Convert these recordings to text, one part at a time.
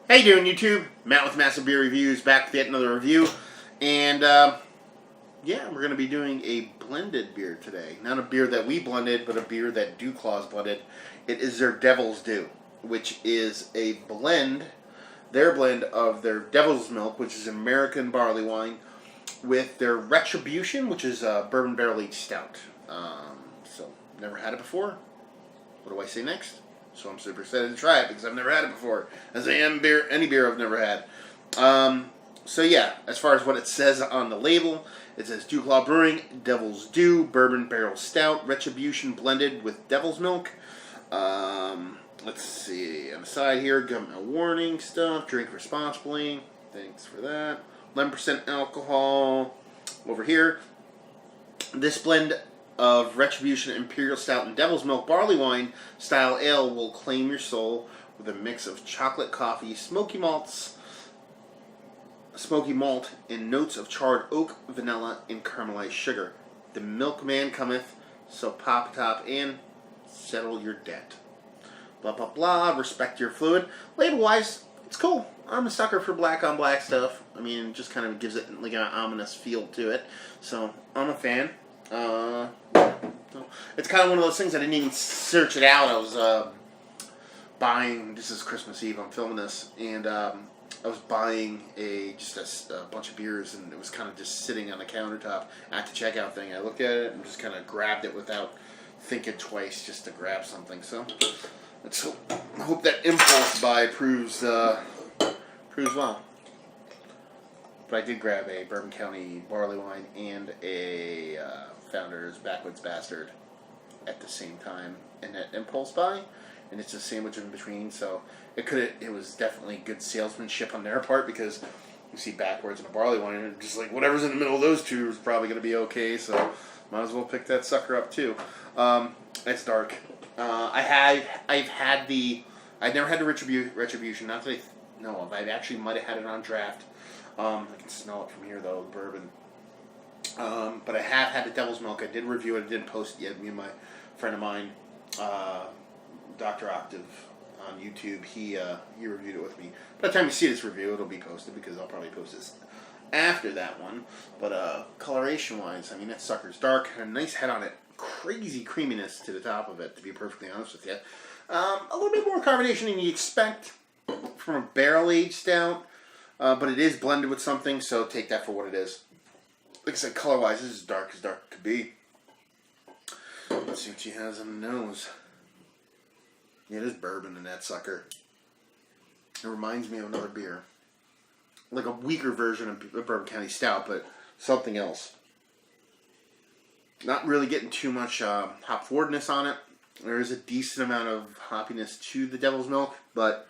How you doing, YouTube? Matt with Massive Beer Reviews, back with yet another review. And, yeah, we're going to be doing a blended beer today. Not a beer that we blended, but a beer that Duclaw's blended. It is their Devil's Due, which is a blend, their blend of their Devil's Milk, which is American Barleywine, with their Retribution, which is a bourbon barrel-aged stout. So, never had it before. What do I say next? So I'm super excited to try it because I've never had it before, as I am any beer I've never had. So yeah, as far as what it says on the label, it says Duclaw Brewing, Devil's Due, Bourbon Barrel Stout, Retribution blended with Devil's Milk. Let's see, on the side here, government warning stuff, drink responsibly, thanks for that. 11% alcohol. Over here, this blend of Retribution, Imperial Stout, and Devil's Milk Barley Wine style ale will claim your soul with a mix of chocolate, coffee, smoky malt, and notes of charred oak, vanilla, and caramelized sugar. The milkman cometh, so pop top and settle your debt. Blah, blah, blah. Respect your fluid. Label-wise, it's cool. I'm a sucker for black on black stuff. I mean, it just kind of gives it like an ominous feel to it. So, I'm a fan. It's kind of one of those things I didn't even search it out. I was buying. This is Christmas Eve. I'm filming this, and I was buying just a bunch of beers, and it was kind of just sitting on the countertop at the checkout thing. I looked at it and just kind of grabbed it without thinking twice, just to grab something. So let's hope that impulse buy proves well. But I did grab a Bourbon County barley wine and a Founder's Backwoods Bastard at the same time in that impulse buy, and it's a sandwich in between. So it was definitely good salesmanship on their part, because you see backwards in a barley wine, and just like whatever's in the middle of those two is probably going to be okay. So might as well pick that sucker up too. It's dark. I've never had the Retribution. Not that I know of. I actually might have had it on draft. I can smell it from here, though, the bourbon. But I have had the Devil's Milk. I did review it. I didn't post it yet. Me and my friend of mine, Dr. Octave, on YouTube, he reviewed it with me. By the time you see this review, it'll be posted, because I'll probably post this after that one. But coloration-wise, I mean, that sucker's dark. Had a nice head on it. Crazy creaminess to the top of it, to be perfectly honest with you. A little bit more carbonation than you expect from a barrel-aged stout. But it is blended with something, so take that for what it is. Like I said, color-wise, this is dark as dark could be. Let's see what she has on the nose. Yeah, there's bourbon in that sucker. It reminds me of another beer. Like a weaker version of Bourbon County Stout, but something else. Not really getting too much hop forwardness on it. There is a decent amount of hoppiness to the Devil's Milk, but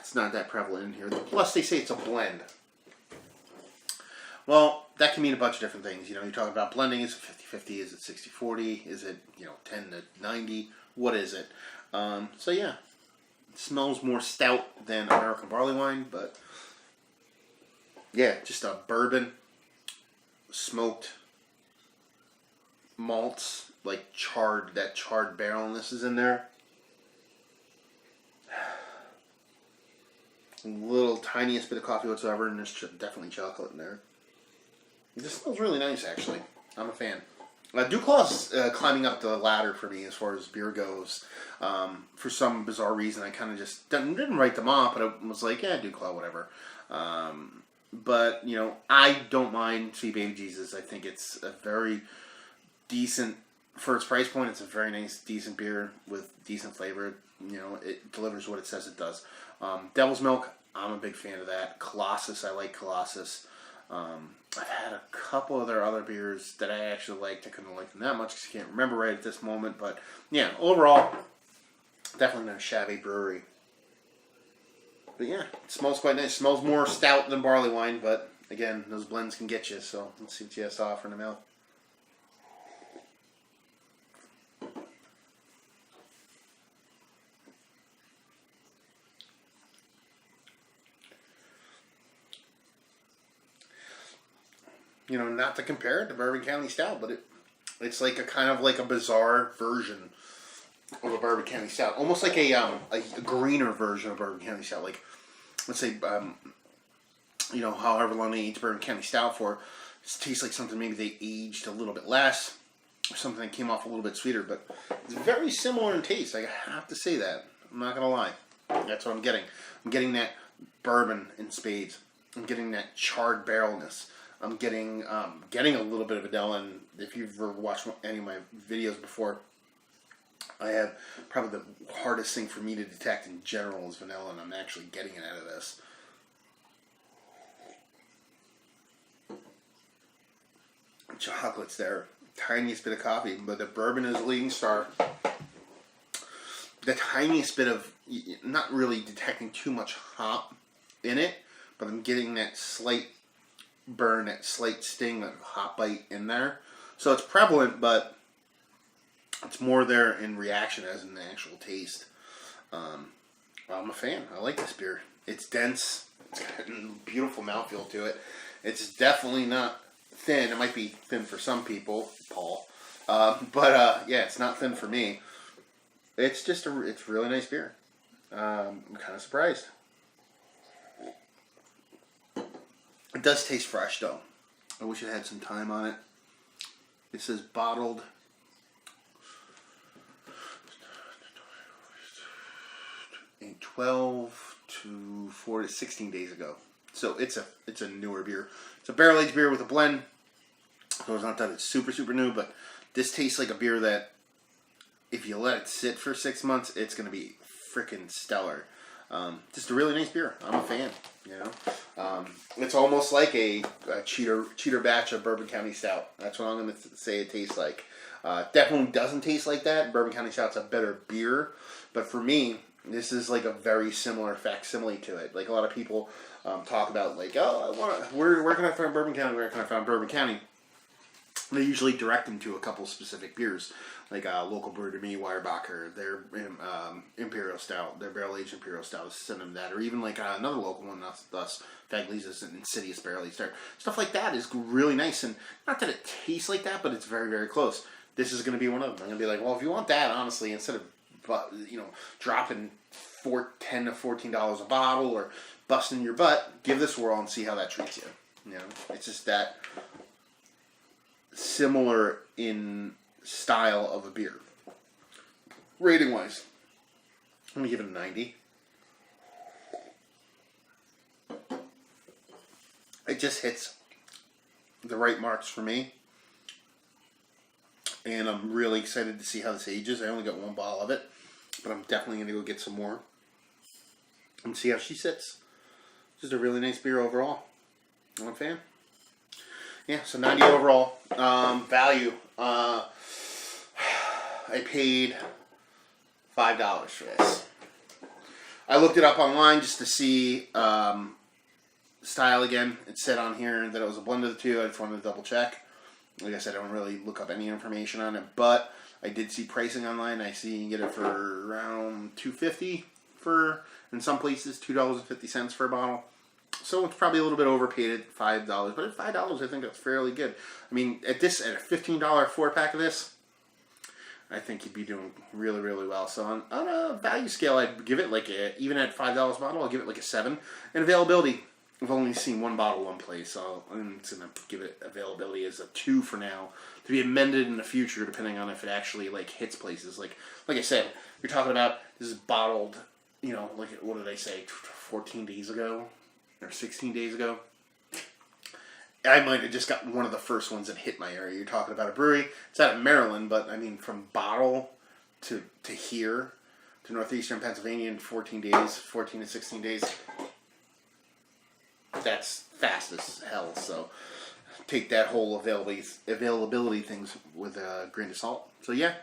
it's not that prevalent in here. Plus, they say it's a blend. Well, that can mean a bunch of different things. You know, you're talking about blending. Is it 50-50? Is it 60-40? Is it, 10-90? What is it? So, yeah. It smells more stout than American Barleywine, but yeah, just a bourbon, smoked malts, like that charred barrelness is in there. Little tiniest bit of coffee whatsoever, and there's definitely chocolate in there. This smells really nice, actually. I'm a fan. Duclaw's climbing up the ladder for me as far as beer goes. For some bizarre reason, I kind of just didn't write them off, but I was like, yeah, Duclaw, whatever. But, I don't mind Sweet Baby Jesus. I think it's a very decent, for its price point, it's a very nice, decent beer with decent flavor. It delivers what it says it does. Devil's Milk, I'm a big fan of that. Colossus, I like Colossus. I've had a couple of their other beers that I actually liked. I couldn't like them that much because I can't remember right at this moment. But, yeah, overall, definitely not a shabby brewery. But, yeah, it smells quite nice. It smells more stout than barley wine, but, again, those blends can get you. So, let's see what she has to offer in the mouth. Not to compare it to Bourbon County Stout, but it's like a kind of like a bizarre version of a Bourbon County Stout, almost like a greener version of Bourbon County Stout. Like, let's say, you know, however long they aged Bourbon County Stout for, it tastes like something maybe they aged a little bit less, or something that came off a little bit sweeter. But it's very similar in taste. I have to say that. I'm not gonna lie. That's what I'm getting. I'm getting that bourbon in spades. I'm getting that charred barrelness. I'm getting a little bit of vanilla. And if you've ever watched any of my videos before, I have probably the hardest thing for me to detect in general is vanilla, and I'm actually getting it out of this. Chocolate's there, tiniest bit of coffee, but the bourbon is the leading star. The tiniest bit of, not really detecting too much hop in it, but I'm getting that slight burn, that slight sting, that hop bite in there. So it's prevalent, but it's more there in reaction as in the actual taste. I'm a fan. I like this beer. It's dense. It's got a beautiful mouthfeel to it. It's definitely not thin. It might be thin for some people, Paul. But yeah, it's not thin for me. It's just it's really nice beer. I'm kind of surprised. It does taste fresh though. I wish it had some time on it. It says bottled in 12 to 4 to 16 days ago. So it's a newer beer. It's a barrel aged beer with a blend. So it's not that it's super new, but this tastes like a beer that if you let it sit for 6 months, it's going to be freaking stellar. Just a really nice beer. I'm a fan. You know, it's almost like a cheater batch of Bourbon County Stout. That's what I'm going to say it tastes like. Definitely doesn't taste like that. Bourbon County Stout's a better beer, but for me, this is like a very similar facsimile to it. Like a lot of people talk about, like, oh, where can I find Bourbon County? Where can I find Bourbon County? They usually direct them to a couple specific beers, like local brew to me, Weyerbacher, their Imperial Stout, their barrel-aged Imperial Stout, send them that, or even like another local one, thus Fagli's and Insidious barrel-aged Stout. Stuff like that is really nice, and not that it tastes like that, but it's very, very close. This is going to be one of them. I'm going to be like, well, if you want that, honestly, instead of dropping $10 to $14 a bottle or busting your butt, give this a whirl and see how that treats you. You know, it's just that similar in style of a beer. Rating wise, I'm gonna give it a 90. It just hits the right marks for me, and I'm really excited to see how this ages. I only got one bottle of it, but I'm definitely gonna go get some more and see how she sits. Just a really nice beer overall. I'm a fan. Yeah, so 90 overall. Value. I paid $5 for this. I looked it up online just to see style again. It said on here that it was a blend of the two. I just wanted to double check. Like I said, I don't really look up any information on it, but I did see pricing online. I see you can get it for around $2.50 for, in some places, $2.50 for a bottle. So it's probably a little bit overpaid at $5, but at $5, I think that's fairly good. I mean, at a $15 4-pack of this, I think you'd be doing really, really well. So on a value scale, I'd give it like even at $5 a bottle, I'll give it like a 7. And availability, I've only seen one bottle one place, so I'm just gonna give it availability as a 2 for now, to be amended in the future depending on if it actually like hits places. Like I said, you're talking about this is bottled, like what did I say, 14 days ago? Or 16 days ago. I might have just got one of the first ones that hit my area. You're talking about a brewery. It's out of Maryland, but I mean, from bottle to here, to northeastern Pennsylvania in 14 to 16 days, that's fast as hell. So take that whole availability things with a grain of salt. So yeah,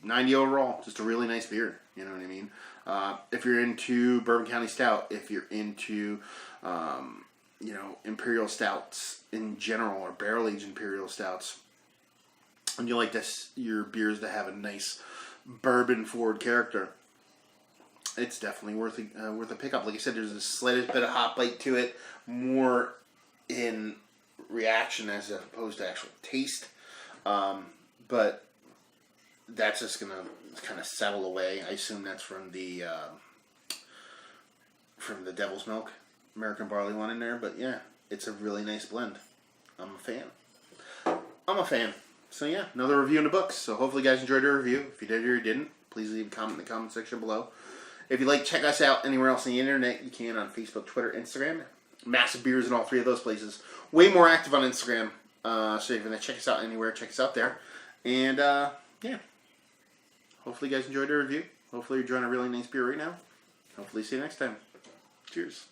90 overall. Just a really nice beer. You know what I mean? If you're into Bourbon County Stout, if you're into Imperial Stouts in general, or barrel-aged Imperial Stouts, and you like your beers to have a nice bourbon-forward character, it's definitely worth a pickup. Like I said, there's a slight bit of hop bite to it, more in reaction as opposed to actual taste. But that's just gonna kind of settle away. I assume that's from the Devil's Milk American Barleywine in there. But yeah, it's a really nice blend. I'm a fan. So yeah, another review in the books. So hopefully you guys enjoyed the review. If you did or you didn't, please leave a comment in the comment section below. If you'd like to check us out anywhere else on the internet, you can on Facebook, Twitter, Instagram. Massive Beers in all three of those places. Way more active on Instagram. So if you're going to check us out anywhere, check us out there. And yeah, hopefully you guys enjoyed the review. Hopefully you're enjoying a really nice beer right now. Hopefully see you next time. Cheers.